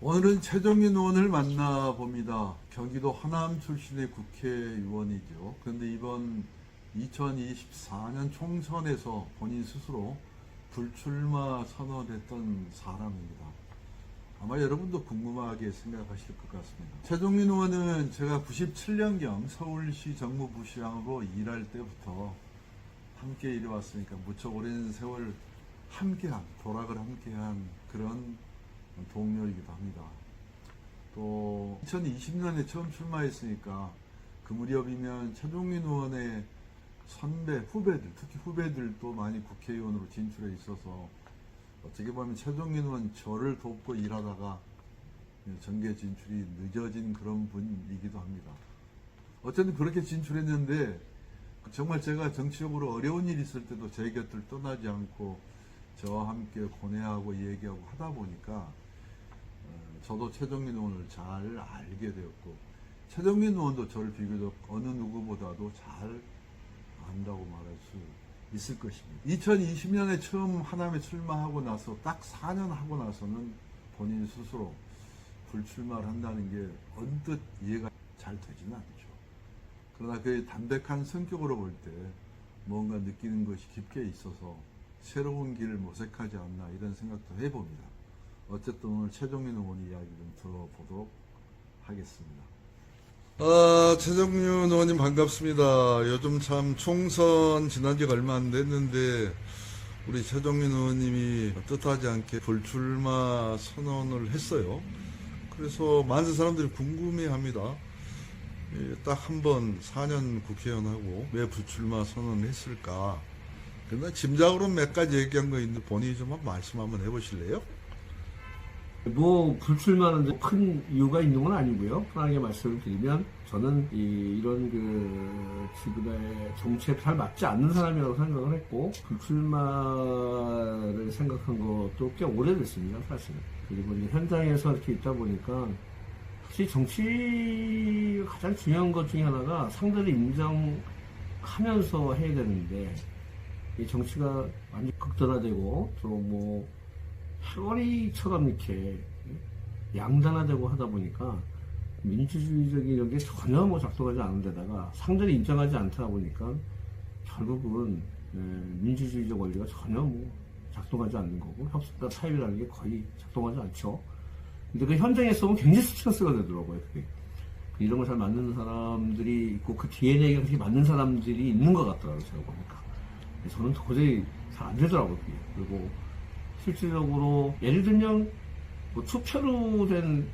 오늘은 최종인 의원을 만나봅니다. 경기도 하남 출신의 국회의원이죠. 그런데 이번 2024년 총선에서 본인 스스로 불출마 선언했던 사람입니다. 아마 여러분도 궁금하게 생각하실 것 같습니다. 최종민 의원은 제가 97년경 서울시 정무부시장으로 일할 때부터 함께 일해왔으니까 무척 오랜 세월 함께한, 도락을 함께한 그런 동료이기도 합니다. 또 2020년에 처음 출마했으니까 그 무렵이면 최종민 의원의 선배, 후배들, 특히 후배들도 많이 국회의원으로 진출해 있어서 어떻게 보면 최종민 의원 저를 돕고 일하다가 정계 진출이 늦어진 그런 분이기도 합니다. 어쨌든 그렇게 진출했는데 정말 제가 정치적으로 어려운 일이 있을 때도 제 곁을 떠나지 않고 저와 함께 고뇌하고 얘기하고 하다 보니까 저도 최종민 의원을 잘 알게 되었고 최종민 의원도 저를 비교적 어느 누구보다도 잘 안다고 말할 수 있을 것입니다. 2020년에 처음 하남에 출마하고 나서 딱 4년 하고 나서는 본인 스스로 불출마를 한다는 게 언뜻 이해가 잘 되지는 않죠. 그러나 그의 담백한 성격으로 볼 때 뭔가 느끼는 것이 깊게 있어서 새로운 길을 모색하지 않나 이런 생각도 해봅니다. 어쨌든 오늘 최종민 의원 이야기 좀 들어보도록 하겠습니다. 최종민 의원님 반갑습니다. 요즘 참 총선 지난 지가 얼마 안 됐는데 우리 최종민 의원님이 뜻하지 않게 불출마 선언을 했어요. 그래서 많은 사람들이 궁금해합니다. 딱 한 번 4년 국회의원하고 왜 불출마 선언을 했을까? 근데 짐작으로 몇 가지 얘기한 거 있는데 본인이 좀 말씀 한번 해보실래요? 뭐 불출마는 큰 이유가 있는 건 아니고요. 편하게 말씀을 드리면 저는 이런 지금의 정치에 잘 맞지 않는 사람이라고 생각을 했고 불출마를 생각한 것도 꽤 오래됐습니다, 사실은. 그리고 이제 현장에서 이렇게 있다 보니까 혹시 정치 가장 중요한 것 중에 하나가 상대를 인정하면서 해야 되는데 이 정치가 완전 극단화되고 또 해거리처럼 이렇게 양단화되고 하다 보니까 민주주의적인 이런 게 전혀 작동하지 않은 데다가 상대를 인정하지 않다 보니까 결국은 민주주의적 원리가 전혀 작동하지 않는 거고 협력과 타협이라는 게 거의 작동하지 않죠. 근데 그 현장에서 보면 굉장히 스트레스가 되더라고요. 그게. 이런 거 잘 맞는 사람들이 있고 그 DNA가 그렇게 맞는 사람들이 있는 것 같더라고요. 제가 보니까. 저는 도저히 잘 안 되더라고요. 그게. 그리고 실질적으로 예를 들면 투표로 된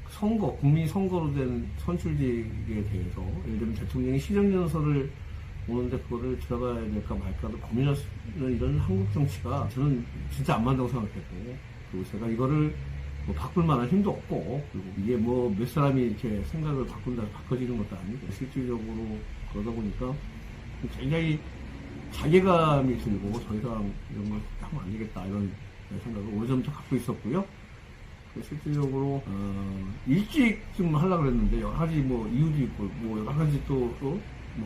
선거, 국민 선거로 된 선출직에 대해서 예를 들면 대통령이 시정연설을 오는데 그거를 들어가야 될까 말까도 고민하는 이런 한국 정치가 저는 진짜 안 맞다고 생각했고 그리고 제가 이거를 바꿀 만한 힘도 없고 그리고 이게 몇 사람이 이렇게 생각을 바꿔지는 것도 아니고 실질적으로 그러다 보니까 굉장히 자괴감이 들고 더 이상 이런 걸 하면 안 되겠다 이런 생각을 오래전부터 갖고 있었고요. 실질적으로 일찍 좀 하려고 그랬는데 여러 가지 이유도 있고 여러 가지 또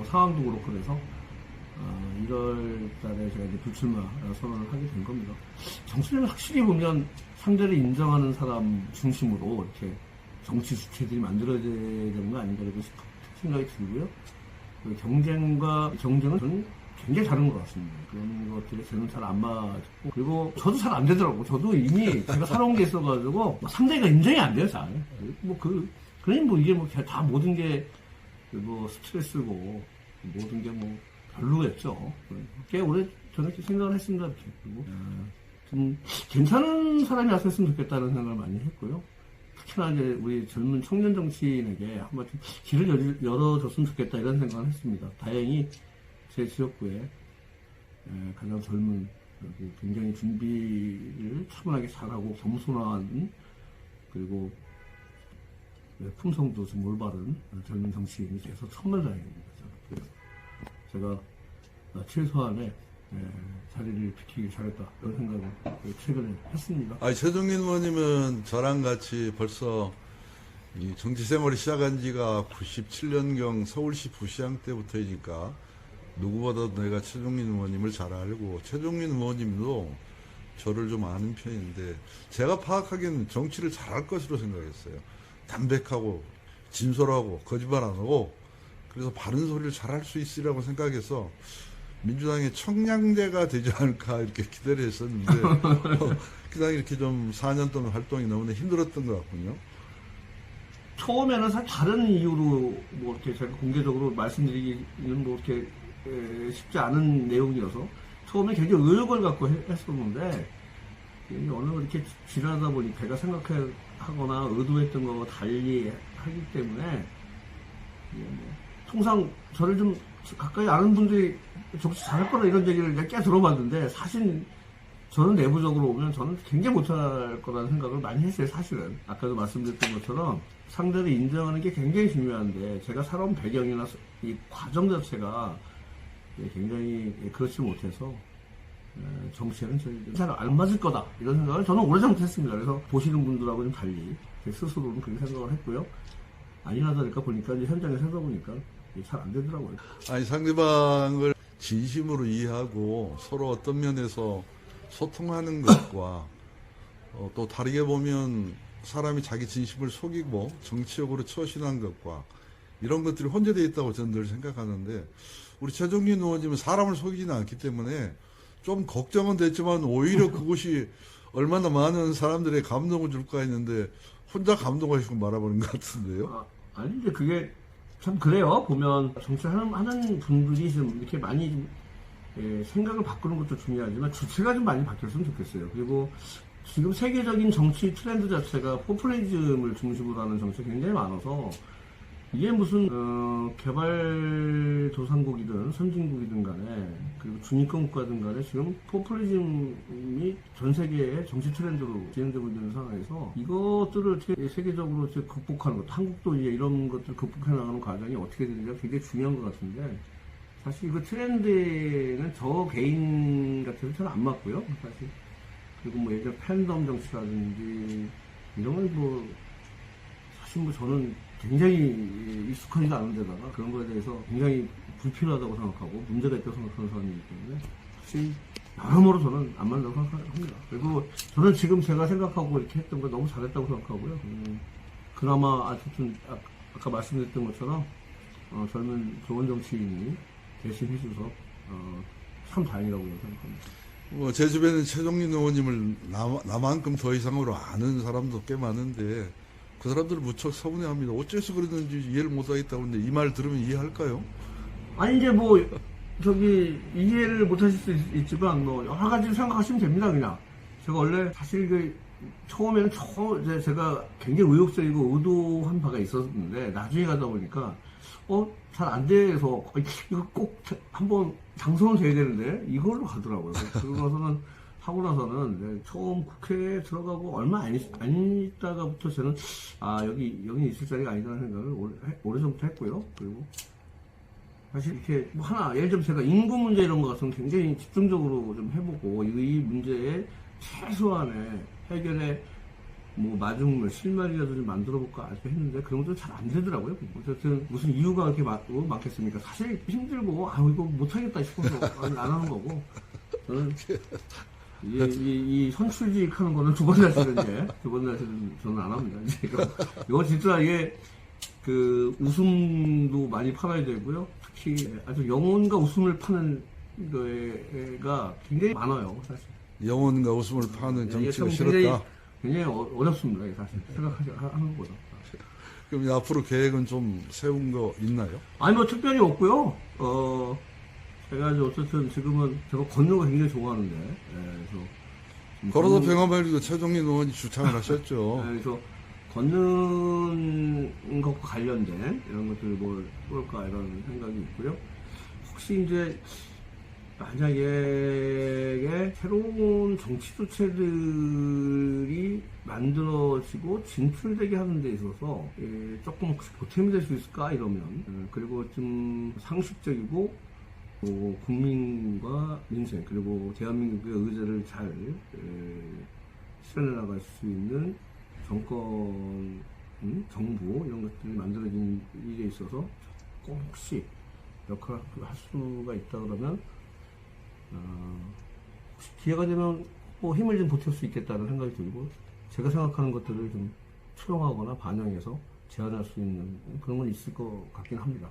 상황도 그렇고 그래서 1월 달에 제가 이제 불출마 선언을 하게 된 겁니다. 정치는 확실히 보면 상대를 인정하는 사람 중심으로 이렇게 정치 주체들이 만들어져야 되는 거 아닌가 이렇게 생각이 들고요. 경쟁은 저는 굉장히 다른 것 같습니다. 그런 것들이 저는 잘 안 맞고 그리고 저도 잘 안 되더라고. 저도 이미 제가 살아온 게 있어가지고 상대가 인정이 안 돼요, 잘. 그러니 이게 다 모든 게 스트레스고 모든 게 별로였죠. 꽤 오래 저는 이렇게 생각을 했습니다. 이렇게. 그리고 좀 괜찮은 사람이 왔으면 좋겠다는 생각을 많이 했고요. 특히나 이제 우리 젊은 청년 정치인에게 한번 좀 길을 열어줬으면 좋겠다 이런 생각을 했습니다. 다행히 제 지역구에 가장 젊은 굉장히 준비를 차분하게 잘하고 겸손한 그리고 품성도 좀 올바른 젊은 정치인이 돼서 정말 다행입니다. 제가 최소한의 자리를 비키기 잘했다 이런 생각을 최근에 했습니다. 최종민 의원님은 저랑 같이 벌써 이 정치 생활을 시작한 지가 97년경 서울시 부시장 때부터이니까 누구보다도 내가 최종민 의원님을 잘 알고 최종민 의원님도 저를 좀 아는 편인데 제가 파악하기에는 정치를 잘할 것으로 생각했어요. 담백하고 진솔하고 거짓말 안 하고 그래서 바른 소리를 잘할 수 있으리라고 생각해서 민주당의 청량제가 되지 않을까 이렇게 기대를 했었는데 그냥 이렇게 좀 4년 동안 활동이 너무나 힘들었던 것 같군요. 처음에는 사실 다른 이유로 뭐 이렇게 제가 공개적으로 말씀드리기는 뭐 이렇게 쉽지 않은 내용이어서 처음에 굉장히 의욕을 갖고 했었는데 어느 이렇게 지나다 보니 제가 생각하거나 의도했던 거와 달리 하기 때문에 뭐 통상 저를 좀 가까이 아는 분들이 정치 잘할 거라 이런 얘기를 내가 꽤 들어봤는데 사실 저는 내부적으로 보면 저는 굉장히 못할 거라는 생각을 많이 했어요, 사실은. 아까도 말씀드렸던 것처럼 상대를 인정하는 게 굉장히 중요한데 제가 살아온 배경이나 이 과정 자체가 굉장히 그렇지 못해서 정치에는 잘 안 맞을 거다 이런 생각을 저는 오래전부터 했습니다. 그래서 보시는 분들하고 좀 달리 제 스스로는 그렇게 생각을 했고요. 아니나 다를까 보니까 이제 현장에서 하다 보니까 잘 안 되더라고요. 아니 상대방을 진심으로 이해하고 서로 어떤 면에서 소통하는 것과 또 다르게 보면 사람이 자기 진심을 속이고 정치적으로 처신한 것과 이런 것들이 혼재되어 있다고 저는 늘 생각하는데 우리 최종진 의원님은 사람을 속이지는 않기 때문에 좀 걱정은 됐지만 오히려 그것이 얼마나 많은 사람들의 감동을 줄까 했는데 혼자 감동하시고 말아버린 것 같은데요. 아니 이제 그게 참 그래요. 보면 정치하는 분들이 좀 이렇게 많이 좀 생각을 바꾸는 것도 중요하지만 주체가 좀 많이 바뀌었으면 좋겠어요. 그리고 지금 세계적인 정치 트렌드 자체가 포퓰리즘을 중심으로 하는 정치가 굉장히 많아서 이게 무슨 개발도상국이든 선진국이든 간에 그리고 중위권 국가든 간에 지금 포퓰리즘이 전 세계의 정치 트렌드로 진행되고 있는 상황에서 이것들을 어떻게 세계적으로 어떻게 극복하는 것, 한국도 이제 이런 것들 극복해 나가는 과정이 어떻게 되는지가 굉장히 중요한 것 같은데 사실 이거 트렌드는 저 개인 같아서 저는 안 맞고요. 사실 그리고 뭐 예전 팬덤 정치라든지 이런 건 뭐 사실 뭐 저는 굉장히 익숙하지도 않은 데다가 그런 거에 대해서 굉장히 불필요하다고 생각하고 문제가 있다고 생각하는 사람이기 때문에 사실 여러모로 저는 안 맞는다고 생각합니다. 그리고 저는 지금 제가 생각하고 이렇게 했던 거 너무 잘했다고 생각하고요. 그나마 어쨌든 아까 말씀드렸던 것처럼 젊은 좋은 정치인이 대신 해줘서 참 다행이라고 생각합니다. 제 주변에 최종진 의원님을 나만큼 더 이상으로 아는 사람도 꽤 많은데 그 사람들은 무척 서운해합니다. 어째서 그러는지 이해를 못하겠다고 하는데 이 말 들으면 이해할까요? 아니 이제 뭐 이해를 못하실 수 있지만 뭐 여러 가지 생각하시면 됩니다. 그냥 제가 원래 사실 처음에는 제가 굉장히 의욕적이고 의도한 바가 있었는데 나중에 가다 보니까 잘 안 돼서 이거 꼭 한번 당선은 돼야 되는데 이걸로 가더라고요. 그러고 나서는 처음 국회에 들어가고 얼마 안 있다가부터 저는 여기 있을 자리가 아니라는 생각을 오래전부터 했고요. 그리고 사실 이렇게 뭐 예를 들면 제가 인구 문제 이런 거 같으면 굉장히 집중적으로 좀 해보고 이 문제의 최소한의 해결에 뭐 마중물 실마리라도 좀 만들어볼까 이렇게 했는데 그런 것도 잘 안 되더라고요. 어쨌든 무슨 이유가 그렇게 많겠습니까? 사실 힘들고 이거 못하겠다 싶어서 안 하는 거고 저는 이 선출직 하는 거는 두 번 다시는 저는 안 합니다. 이거 진짜 이게 웃음도 많이 팔아야 되고요. 특히 아주 영혼과 웃음을 파는 거가 굉장히 많아요, 사실. 영혼과 웃음을 파는 정치가 싫었다. 굉장히 어렵습니다, 사실. 하는 거죠. 그럼 앞으로 계획은 좀 세운 거 있나요? 아니, 뭐, 특별히 없고요. 제가 어쨌든 지금은 제가 걷는 거 굉장히 좋아하는데, 그래서. 걸어서 병원발리도 최종진 의원이 주창을 하셨죠. 그래서 걷는 것과 관련된 이런 것들 뭘 볼까 이런 생각이 있고요. 혹시 이제 만약에 새로운 정치 조체들이 만들어지고 진출되게 하는 데 있어서 조금 보탬이 될 수 있을까 이러면 그리고 좀 상식적이고 국민과 민생 그리고 대한민국의 의제를 잘 실현해 나갈 수 있는 정권, 정부 이런 것들이 만들어진 일에 있어서 꼭 혹시 역할을 할 수가 있다 그러면 혹시 기회가 되면 뭐 힘을 좀 보탤 수 있겠다는 생각이 들고 제가 생각하는 것들을 좀 수용하거나 반영해서 제안할 수 있는 그런 건 있을 것 같긴 합니다.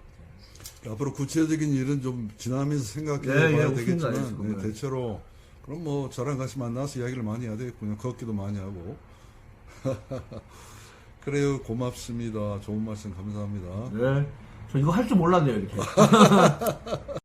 앞으로 구체적인 일은 좀 지나면서 생각해 예, 봐야 예, 되겠지만 없습니다. 네, 대체로 그럼 뭐 저랑 같이 만나서 이야기를 많이 해야 되겠군요. 걷기도 많이 하고. 그래요. 고맙습니다. 좋은 말씀 감사합니다. 네. 저 이거 할 줄 몰랐네요, 이렇게.